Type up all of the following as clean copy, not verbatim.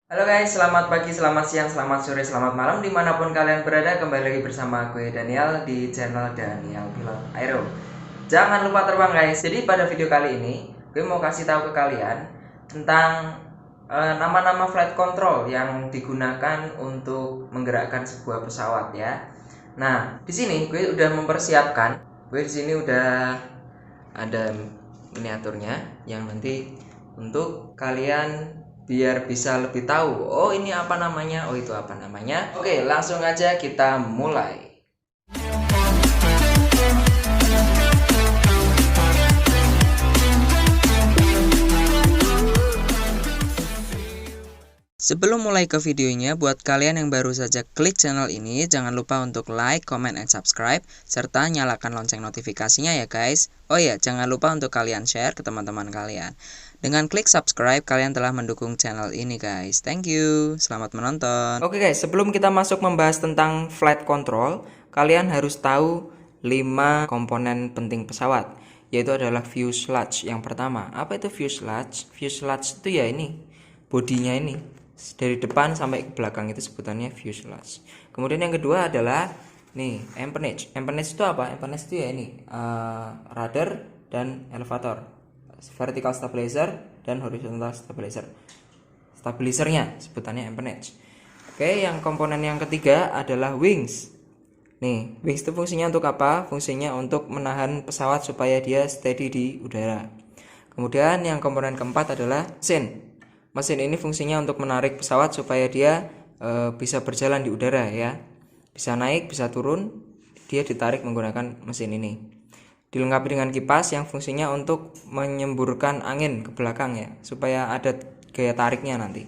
Halo guys, selamat pagi, selamat siang, selamat sore, selamat malam dimanapun kalian berada. Kembali lagi bersama gue Daniel di channel Daniel Pilot Aero. Jangan lupa terbang guys. Jadi pada video kali ini gue mau kasih tahu ke kalian tentang nama-nama flight control yang digunakan untuk menggerakkan sebuah pesawat ya. Nah, di sini gue udah mempersiapkan. Gue di sini udah ada miniaturnya yang nanti untuk kalian biar bisa lebih tahu, oh ini apa namanya, oh itu apa namanya. Oke, langsung aja kita mulai. Sebelum mulai ke videonya, buat kalian yang baru saja klik channel ini, jangan lupa untuk like, comment, and subscribe, serta nyalakan lonceng notifikasinya ya guys. Oh ya, jangan lupa untuk kalian share ke teman-teman kalian. Dengan klik subscribe, kalian telah mendukung channel ini guys. Thank you, selamat menonton. Oke guys, sebelum kita masuk membahas tentang flight control, kalian harus tahu 5 komponen penting pesawat, yaitu adalah fuselage yang pertama. Apa itu fuselage? Fuselage itu ya ini, bodinya ini. Dari depan sampai ke belakang itu sebutannya fuselage. Kemudian yang kedua adalah nih empennage. Empennage itu apa? Empennage itu ya ini rudder dan elevator, vertical stabilizer dan horizontal stabilizer. Stabilizernya sebutannya empennage. Oke, yang komponen yang ketiga adalah wings. Nih, wings itu fungsinya untuk apa? Fungsinya untuk menahan pesawat supaya dia steady di udara. Kemudian yang komponen keempat adalah mesin. Mesin ini fungsinya untuk menarik pesawat supaya dia bisa berjalan di udara ya. Bisa naik, bisa turun, dia ditarik menggunakan mesin ini. Dilengkapi dengan kipas yang fungsinya untuk menyemburkan angin ke belakang ya, supaya ada gaya tariknya nanti.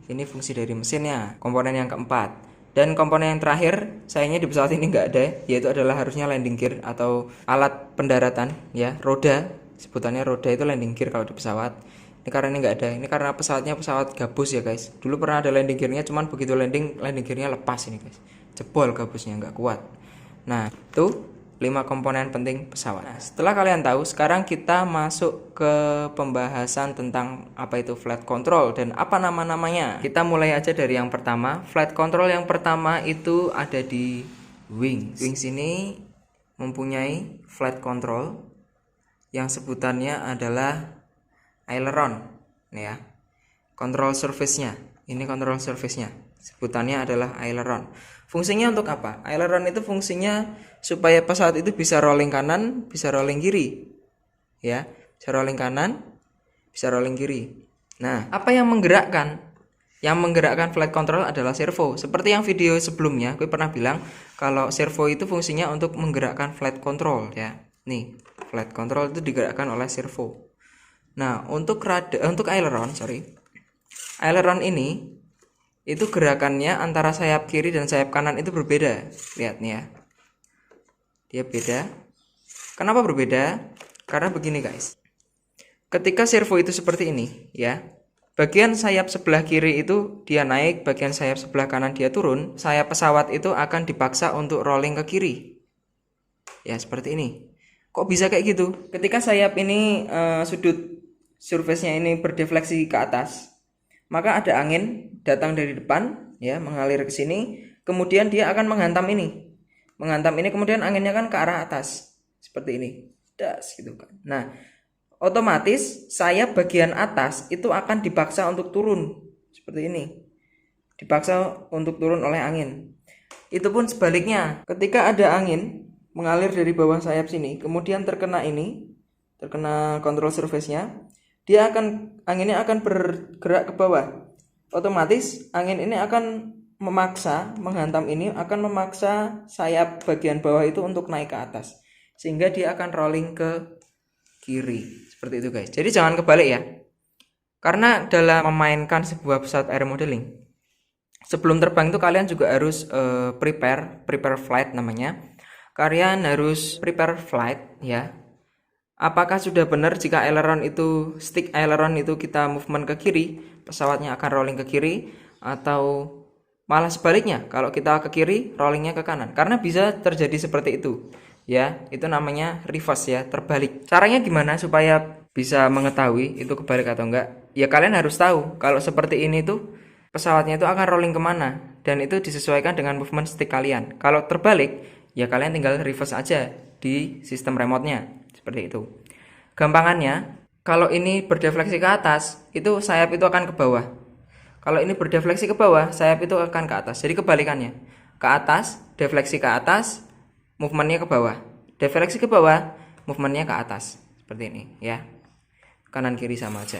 Ini fungsi dari mesinnya, komponen yang keempat. Dan komponen yang terakhir, sayangnya di pesawat ini nggak ada, yaitu adalah harusnya landing gear atau alat pendaratan ya, roda. Sebutannya roda itu landing gear kalau di pesawat. Ini karena ini nggak ada, ini karena pesawatnya pesawat gabus ya guys. Dulu pernah ada landing gearnya, cuman begitu landing gearnya lepas ini guys, jebol gabusnya, nggak kuat. Nah itu 5 komponen penting pesawat. Nah, setelah kalian tahu, sekarang kita masuk ke pembahasan tentang apa itu flight control dan apa nama-namanya. Kita mulai aja dari yang pertama. Flight control yang pertama itu ada di wings. Wings ini mempunyai flight control yang sebutannya adalah aileron nih ya. Control surface-nya. Ini control surface-nya. Sebutannya adalah aileron. Fungsinya untuk apa? Aileron itu fungsinya supaya pesawat itu bisa rolling kanan, bisa rolling kiri. Ya, bisa rolling kanan, bisa rolling kiri. Nah, apa yang menggerakkan? Yang menggerakkan flight control adalah servo. Seperti yang video sebelumnya, gue pernah bilang kalau servo itu fungsinya untuk menggerakkan flight control ya. Nih, flight control itu digerakkan oleh servo. Nah, untuk aileron ini itu gerakannya antara sayap kiri dan sayap kanan itu berbeda. Lihat nih ya. Dia beda. Kenapa berbeda? Karena begini guys. Ketika servo itu seperti ini ya. Bagian sayap sebelah kiri itu dia naik, bagian sayap sebelah kanan dia turun. Sayap pesawat itu akan dipaksa untuk rolling ke kiri. Ya, seperti ini. Kok bisa kayak gitu? Ketika sayap ini sudut surface-nya ini berdefleksi ke atas, maka ada angin datang dari depan ya, mengalir ke sini, kemudian dia akan menghantam ini. Menghantam ini kemudian anginnya kan ke arah atas. Seperti ini. Das gitu kan. Nah, otomatis sayap bagian atas itu akan dipaksa untuk turun. Seperti ini. Dipaksa untuk turun oleh angin. Itu pun sebaliknya. Ketika ada angin mengalir dari bawah sayap sini, kemudian terkena kontrol surface-nya, anginnya akan bergerak ke bawah. Otomatis angin ini akan menghantam ini akan memaksa sayap bagian bawah itu untuk naik ke atas, sehingga dia akan rolling ke kiri. Seperti itu guys. Jadi jangan kebalik ya. Karena dalam memainkan sebuah pesawat air modeling, sebelum terbang itu kalian juga harus prepare flight namanya. Kalian harus prepare flight ya. Apakah sudah benar jika stick aileron itu kita movement ke kiri, pesawatnya akan rolling ke kiri, atau malah sebaliknya, kalau kita ke kiri, rollingnya ke kanan. Karena bisa terjadi seperti itu. Ya, itu namanya reverse ya, terbalik. Caranya gimana supaya bisa mengetahui itu kebalik atau enggak? Ya kalian harus tahu kalau seperti ini tuh pesawatnya itu akan rolling kemana, dan itu disesuaikan dengan movement stick kalian. Kalau terbalik, ya kalian tinggal reverse aja di sistem remote-nya, seperti itu. Gampangannya, kalau ini berdefleksi ke atas, itu sayap itu akan ke bawah. Kalau ini berdefleksi ke bawah, sayap itu akan ke atas. Jadi kebalikannya, ke atas, defleksi ke atas, movementnya ke bawah. Defleksi ke bawah, movementnya ke atas. Seperti ini ya. Kanan kiri sama aja.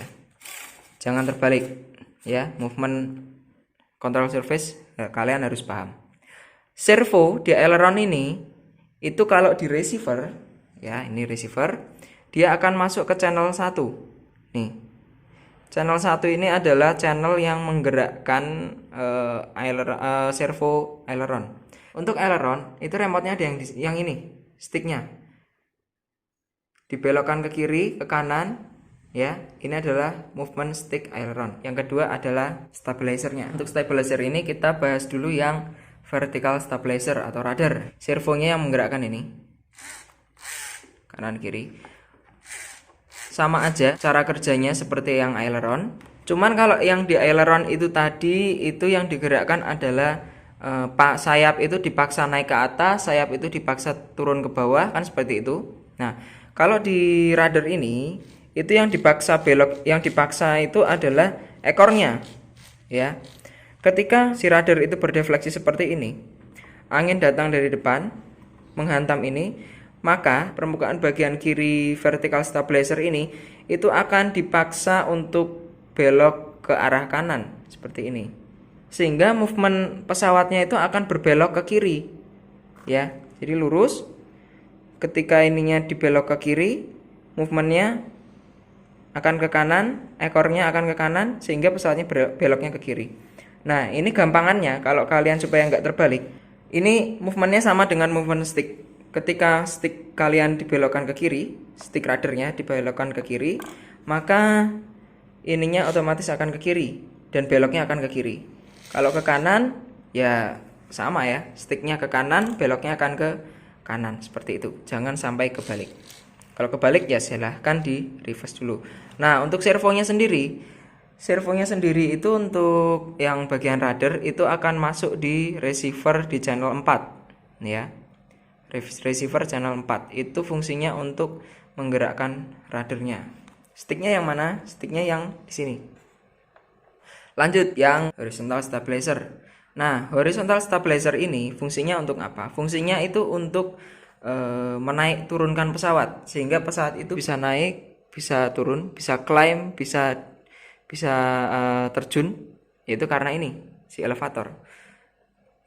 Jangan terbalik ya, movement control surface ya, kalian harus paham. Servo di aileron ini itu kalau di receiver ya, ini receiver, dia akan masuk ke channel 1. Nih. Channel 1 ini adalah channel yang menggerakkan servo aileron. Untuk aileron itu remote-nya ada yang ini, sticknya. Dibelokkan ke kiri, ke kanan. Ya, ini adalah movement stick aileron. Yang kedua adalah stabilizernya. Untuk stabilizer ini kita bahas dulu yang vertical stabilizer atau rudder. Servonya yang menggerakkan ini. Kanan kiri. Sama aja cara kerjanya seperti yang aileron. Cuman kalau yang di aileron itu tadi itu yang digerakkan adalah sayap itu dipaksa naik ke atas, sayap itu dipaksa turun ke bawah, kan seperti itu. Nah, kalau di rudder ini itu yang dipaksa belok, yang dipaksa itu adalah ekornya ya. Ketika si rudder itu berdefleksi seperti ini, angin datang dari depan menghantam ini, maka permukaan bagian kiri vertical stabilizer ini itu akan dipaksa untuk belok ke arah kanan seperti ini, sehingga movement pesawatnya itu akan berbelok ke kiri ya. Jadi lurus, ketika ininya dibelok ke kiri, movementnya akan ke kanan, ekornya akan ke kanan, sehingga pesawatnya beloknya ke kiri. Nah, ini gampangannya kalau kalian supaya nggak terbalik. Ini movementnya sama dengan movement stick. Ketika stick kalian dibelokkan ke kiri, stick ruddernya dibelokkan ke kiri, maka ininya otomatis akan ke kiri dan beloknya akan ke kiri. Kalau ke kanan, ya sama ya, sticknya ke kanan, beloknya akan ke kanan, seperti itu. Jangan sampai kebalik. Kalau kebalik ya silahkan di reverse dulu. Nah, untuk servonya sendiri itu untuk yang bagian rudder itu akan masuk di receiver di channel 4 ya. Receiver channel 4 itu fungsinya untuk menggerakkan ruddernya. Sticknya yang mana? Sticknya yang di sini. Lanjut yang horizontal stabilizer. Nah, horizontal stabilizer ini fungsinya untuk apa? Fungsinya itu untuk menaik turunkan pesawat, sehingga pesawat itu bisa naik, bisa turun, bisa climb, bisa terjun, yaitu karena ini si elevator.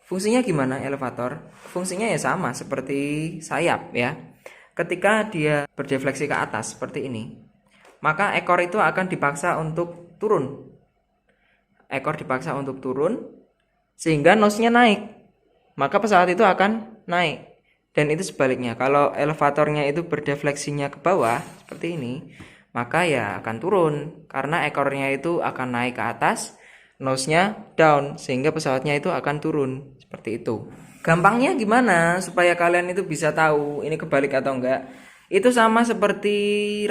Fungsinya gimana elevator? Fungsinya ya sama seperti sayap ya. Ketika dia berdefleksi ke atas seperti ini, maka ekor itu akan dipaksa untuk turun. Ekor dipaksa untuk turun sehingga nose-nya naik. Maka pesawat itu akan naik. Dan itu sebaliknya, kalau elevatornya itu berdefleksinya ke bawah seperti ini, maka ya akan turun karena ekornya itu akan naik ke atas, nose-nya down, sehingga pesawatnya itu akan turun seperti itu. Gampangnya gimana supaya kalian itu bisa tahu ini kebalik atau enggak? Itu sama seperti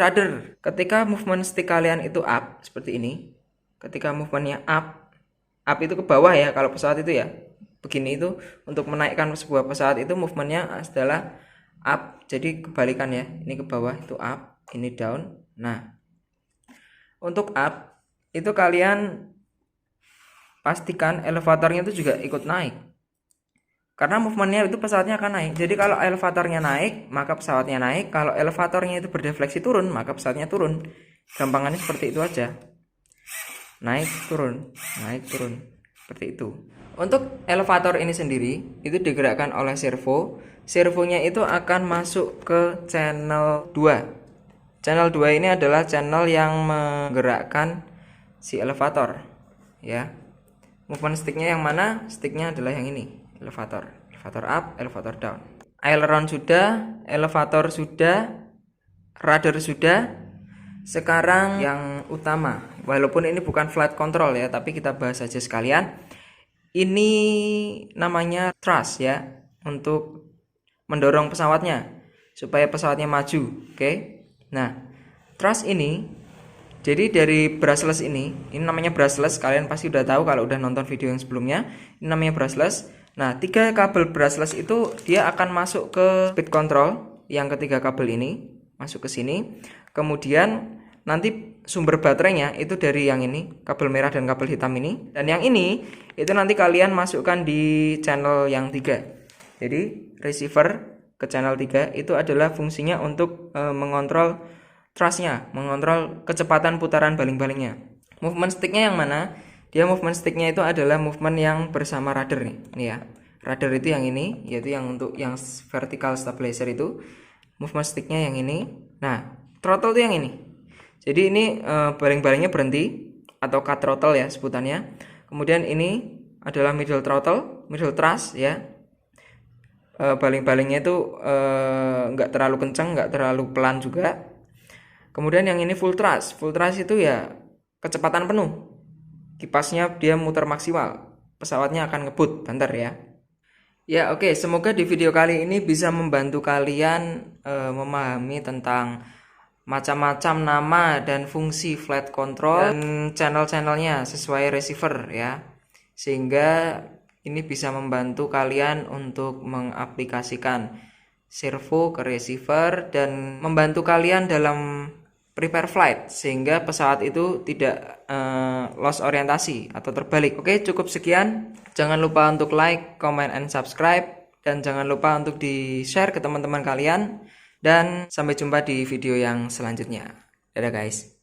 rudder. Ketika movement stick kalian itu up seperti ini, ketika movementnya up itu ke bawah ya kalau pesawat itu ya. Begini itu untuk menaikkan sebuah pesawat itu movementnya adalah up, jadi kebalikan ya, ini ke bawah itu up, ini down. Nah, untuk up itu kalian pastikan elevatornya itu juga ikut naik, karena movementnya itu pesawatnya akan naik. Jadi kalau elevatornya naik maka pesawatnya naik, kalau elevatornya itu berdefleksi turun maka pesawatnya turun. Gampangannya seperti itu aja, naik turun seperti itu. Untuk elevator ini sendiri itu digerakkan oleh servo. Servonya itu akan masuk ke channel 2. Channel 2 ini adalah channel yang menggerakkan si elevator ya. Movement sticknya yang mana? Sticknya adalah yang ini, elevator up, elevator down. Aileron sudah, elevator sudah, rudder sudah. Sekarang yang utama, walaupun ini bukan flight control ya, tapi kita bahas saja sekalian. Ini namanya thrust ya, untuk mendorong pesawatnya supaya pesawatnya maju. Oke. Nah, thrust ini Jadi dari brushless ini namanya brushless, kalian pasti udah tahu kalau udah nonton video yang sebelumnya. Ini namanya brushless. Nah, 3 kabel brushless itu dia akan masuk ke speed control yang ketiga kabel ini, masuk ke sini. Kemudian nanti sumber baterainya itu dari yang ini, kabel merah dan kabel hitam ini. Dan yang ini itu nanti kalian masukkan di channel yang 3. Jadi receiver ke channel 3 itu adalah fungsinya untuk mengontrol thrustnya, mengontrol kecepatan putaran baling-balingnya. Movement sticknya yang mana? Dia movement sticknya itu adalah movement yang bersama rudder nih. Ini ya, rudder itu yang ini, yaitu yang untuk yang vertical stabilizer itu. Movement sticknya yang ini. Nah, throttle itu yang ini. Jadi ini baling-balingnya berhenti atau cut throttle ya sebutannya. Kemudian ini adalah middle throttle, middle thrust ya. Baling-balingnya itu nggak terlalu kencang, nggak terlalu pelan juga. Kemudian yang ini full thrust. Full thrust itu ya kecepatan penuh. Kipasnya dia muter maksimal. Pesawatnya akan ngebut, bentar ya. Ya oke, semoga di video kali ini bisa membantu kalian memahami tentang macam-macam nama dan fungsi flight control dan channel-channelnya sesuai receiver ya. Sehingga ini bisa membantu kalian untuk mengaplikasikan servo ke receiver dan membantu kalian dalam prepare flight sehingga pesawat itu tidak lost orientasi atau terbalik. Oke, cukup sekian. Jangan lupa untuk like, comment, and subscribe, dan jangan lupa untuk di-share ke teman-teman kalian, dan sampai jumpa di video yang selanjutnya. Dadah guys.